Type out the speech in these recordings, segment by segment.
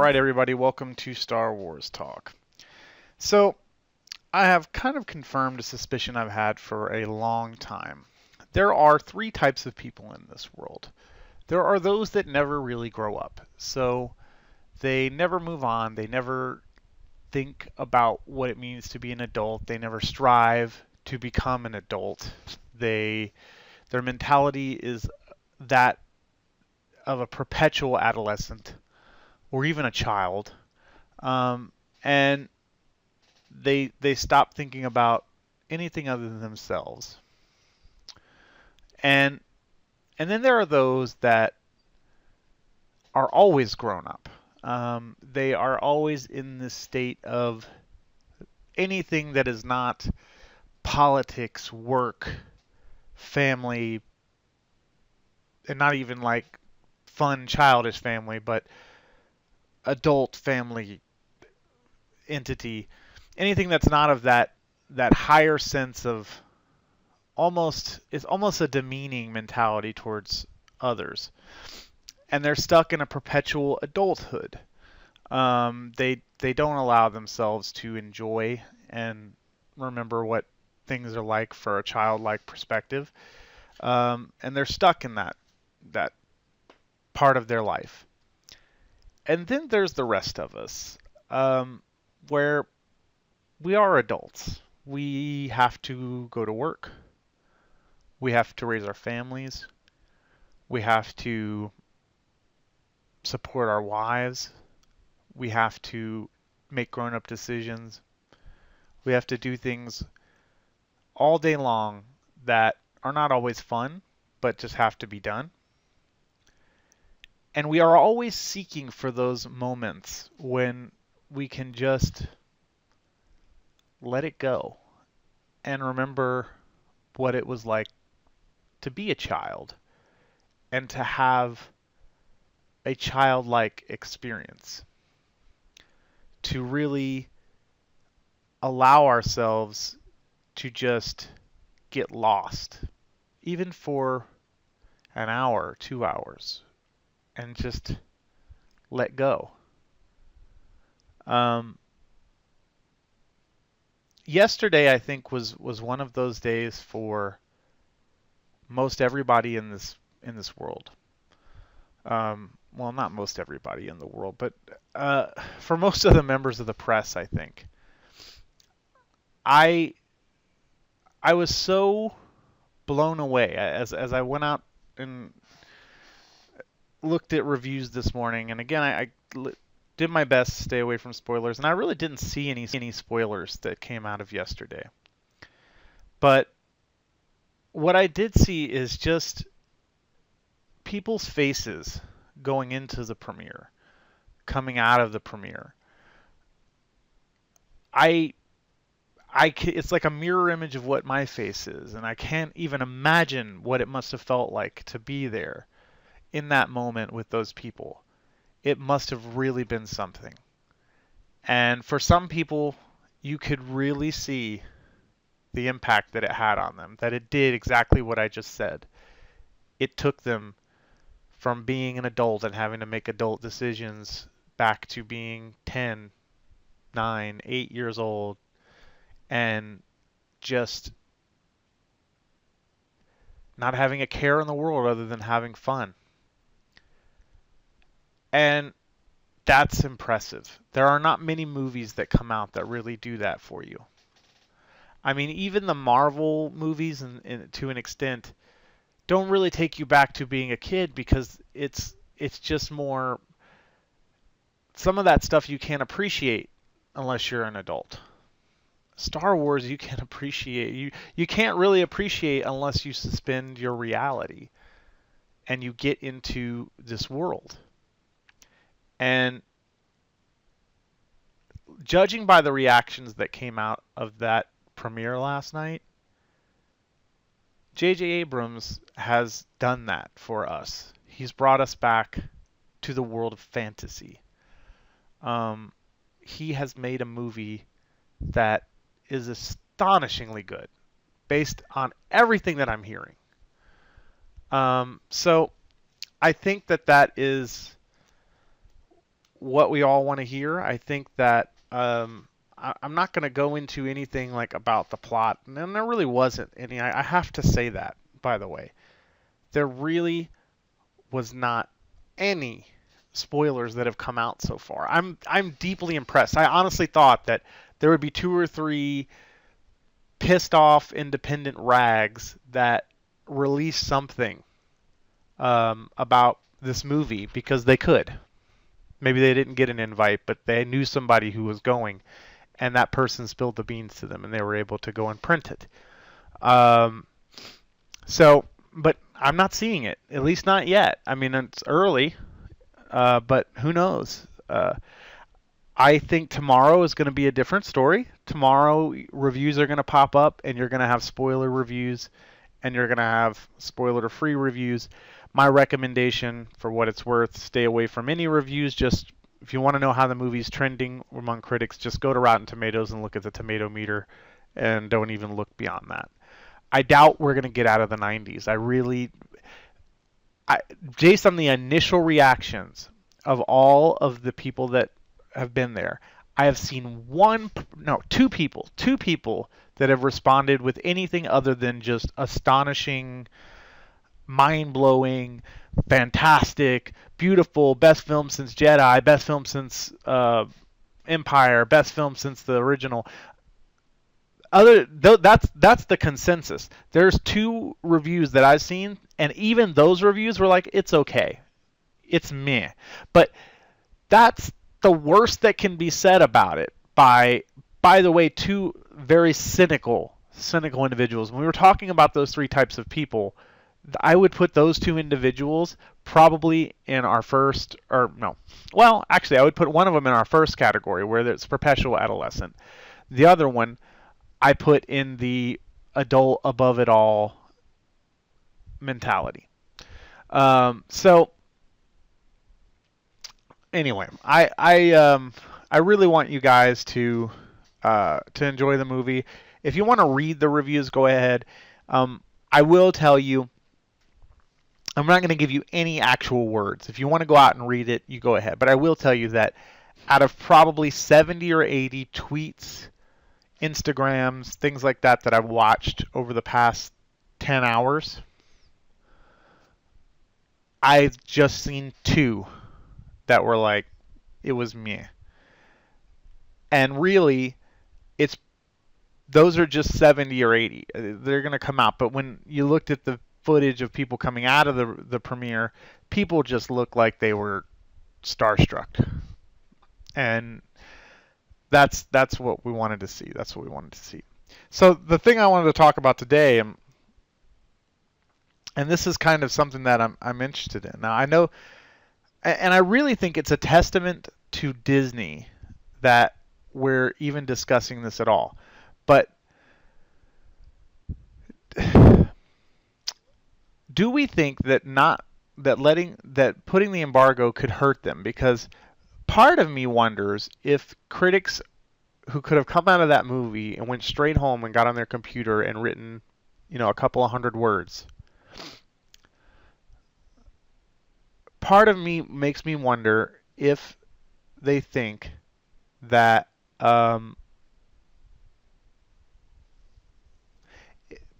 right, everybody, welcome to Star Wars Talk. So, I have kind of confirmed a suspicion I've had for a long time. There are three types of people in this world. There are those that never really grow up. So, they never move on, they never think about what it means to be an adult, they never strive to become an adult. Their mentality is that of a perpetual adolescent or even a child. And they stop thinking about anything other than themselves. And and then there are those that are always grown up. They are always in this state of anything that is not politics, work, family, and not even like fun childish family, but adult family entity. Anything that's not of that higher sense of it's almost a demeaning mentality towards others, and they're stuck in a perpetual adulthood. They don't allow themselves to enjoy and remember what things are like for a childlike perspective, and they're stuck in that part of their life. And then there's the rest of us, where we are adults. We have to go to work. We have to raise our families. We have to support our wives. We have to make grown-up decisions. We have to do things all day long that are not always fun, but just have to be done. And we are always seeking for those moments when we can just let it go and remember what it was like to be a child and to have a childlike experience, to really allow ourselves to just get lost, even for an hour, 2 hours, and just let go. Yesterday, I think, was one of those days for most everybody in this world. Well, not most everybody in the world, but for most of the members of the press, I think. I I was so blown away as I went out and looked at reviews this morning, and again, did my best to stay away from spoilers, and I really didn't see any spoilers that came out of yesterday. But what I did see is just people's faces going into the premiere, coming out of the premiere. It's like a mirror image of what my face is, and I can't even imagine what it must have felt like to be there in that moment with those people. It must have really been something. And for some people, you could really see the impact that it had on them, that it did exactly what I just said. It took them from being an adult and having to make adult decisions back to being 10, 9, 8 years old and just not having a care in the world other than having fun. And that's impressive. There are not many movies that come out that really do that for you. I mean, even the Marvel movies, to an extent, don't really take you back to being a kid because it's just more. Some of that stuff you can't appreciate unless you're an adult. Star Wars you can appreciate. You can't really appreciate unless you suspend your reality and you get into this world. And judging by the reactions that came out of that premiere last night, J.J. Abrams has done that for us. He's brought us back to the world of fantasy. He has made a movie that is astonishingly good based on everything that I'm hearing. So I think that is what we all want to hear. I think that I'm not going to go into anything like about the plot, and there really wasn't any. I have to say that, by the way, there really was not any spoilers that have come out so far. I'm deeply impressed. I honestly thought that there would be two or three pissed off independent rags that released something about this movie because they could. Maybe they didn't get an invite, but they knew somebody who was going, and that person spilled the beans to them, and they were able to go and print it. Um, so, but I'm not seeing it, at least not yet. I mean, it's early, but who knows? I think tomorrow is going to be a different story. Tomorrow, reviews are going to pop up, and you're going to have spoiler reviews, and you're going to have spoiler-free reviews. My recommendation, for what it's worth, stay away from any reviews. Just if you want to know how the movie's trending among critics, just go to Rotten Tomatoes and look at the tomato meter, and don't even look beyond that. I doubt we're going to get out of the 90s. Based on the initial reactions of all of the people that have been there, I have seen two people that have responded with anything other than just astonishing, mind-blowing, fantastic, beautiful, best film since Jedi, best film since Empire, best film since the original. That's the consensus. There's two reviews that I've seen, and even those reviews were like, it's okay, it's meh. But that's the worst that can be said about it by the way, two very cynical individuals. When we were talking about those three types of people, I would put those two individuals probably in our first, or no, well, actually, I would put one of them in our first category, where it's perpetual adolescent. The other one I put in the adult above it all mentality. So anyway, I really want you guys to enjoy the movie. If you want to read the reviews, go ahead. I will tell you, I'm not going to give you any actual words. If you want to go out and read it, you go ahead. But I will tell you that out of probably 70 or 80 tweets, Instagrams, things like that I've watched over the past 10 hours, I've just seen two that were like, it was me. And really, those are just 70 or 80. They're going to come out. But when you looked at the footage of people coming out of the premiere, people just looked like they were starstruck. And that's what we wanted to see. That's what we wanted to see. So the thing I wanted to talk about today, and this is kind of something that I'm interested in. Now I know, and I really think it's a testament to Disney that we're even discussing this at all. But do we think that putting the embargo could hurt them? Because part of me wonders if critics who could have come out of that movie and went straight home and got on their computer and written, a couple of hundred words. Part of me makes me wonder if they think that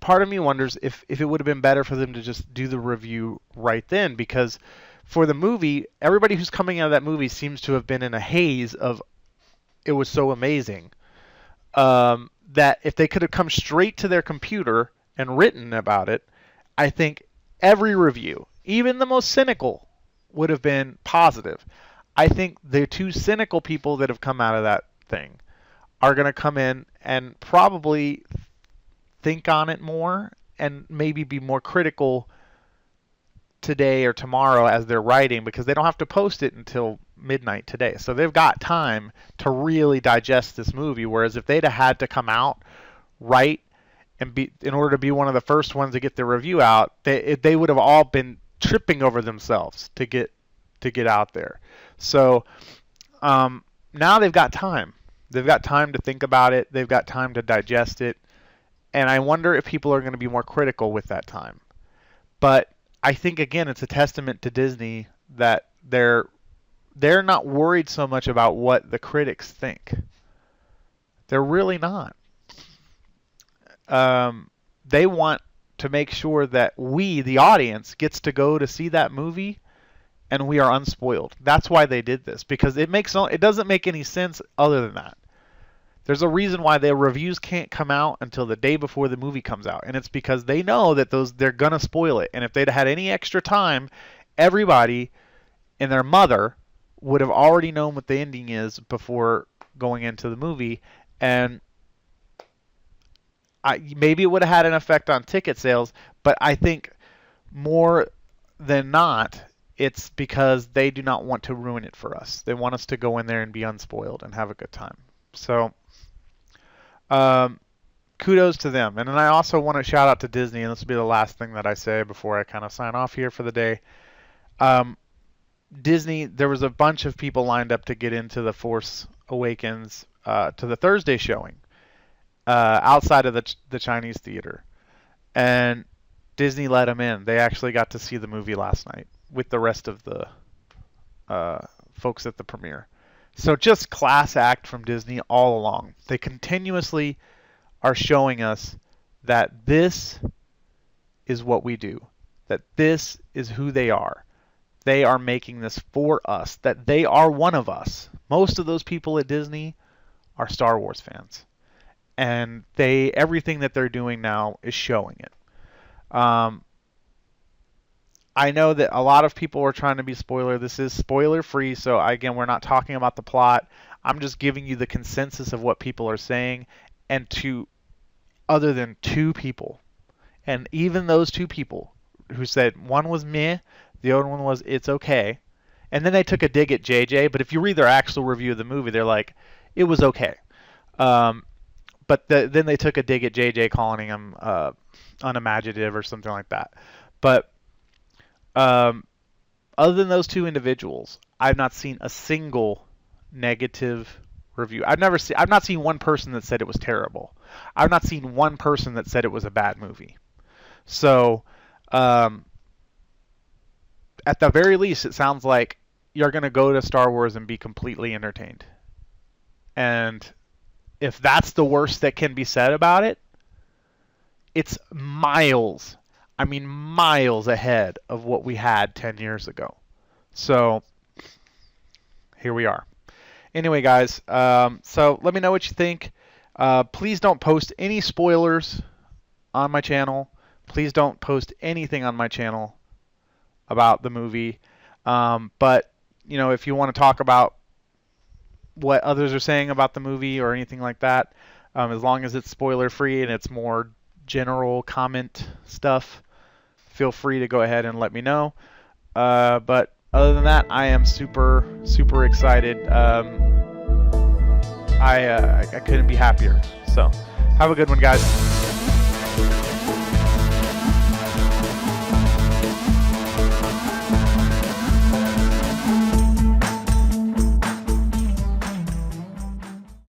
part of me wonders if it would have been better for them to just do the review right then, because for the movie, everybody who's coming out of that movie seems to have been in a haze of it was so amazing, that if they could have come straight to their computer and written about it, I think every review, even the most cynical, would have been positive. I think the two cynical people that have come out of that thing are going to come in and probably think on it more and maybe be more critical today or tomorrow as they're writing, because they don't have to post it until midnight today. So they've got time to really digest this movie, whereas if they'd have had to come out right and be, in order to be one of the first ones to get the review out, they would have all been tripping over themselves to get out there. So now they've got time. They've got time to think about it. They've got time to digest it. And I wonder if people are going to be more critical with that time. But I think, again, it's a testament to Disney that they're They're not worried so much about what the critics think. They're really not. They want to make sure that we, the audience, gets to go to see that movie and we are unspoiled. That's why they did this, because it doesn't make any sense other than that. There's a reason why their reviews can't come out until the day before the movie comes out, and it's because they know that they're gonna spoil it. And if they'd had any extra time, everybody and their mother would have already known what the ending is before going into the movie, and maybe it would have had an effect on ticket sales, but I think more than not, it's because they do not want to ruin it for us. They want us to go in there and be unspoiled and have a good time. So, kudos to them. And then I also want to shout out to Disney, and this will be the last thing that I say before I kind of sign off here for the day. Disney, there was a bunch of people lined up to get into the Force Awakens to the Thursday showing outside of the Chinese theater. And Disney let them in. They actually got to see the movie last night with the rest of the folks at the premiere. So just class act from Disney all along. They continuously are showing us that this is what we do, that this is who they are. They are making this for us, that they are one of us. Most of those people at Disney are Star Wars fans. And everything that they're doing now is showing it. I know that a lot of people are trying to be spoiler. This is spoiler free, so again, we're not talking about the plot. I'm just giving you the consensus of what people are saying, and other than two people, and even those two people who said one was meh, the other one was it's okay, and then they took a dig at JJ. But if you read their actual review of the movie, they're like, it was okay. But then they took a dig at JJ, calling him unimaginative or something like that. But other than those two individuals, I've not seen a single negative review. I've not seen one person that said it was terrible. I've not seen one person that said it was a bad movie. So, at the very least, it sounds like you're going to go to Star Wars and be completely entertained. And if that's the worst that can be said about it, it's miles ahead of what we had 10 years ago. So here we are. Anyway, guys, so let me know what you think. Please don't post any spoilers on my channel. Please don't post anything on my channel about the movie. But, if you want to talk about what others are saying about the movie or anything like that, as long as it's spoiler free and it's more general comment stuff, feel free to go ahead and let me know. But other than that, I am super, super excited. I couldn't be happier. So have a good one, guys.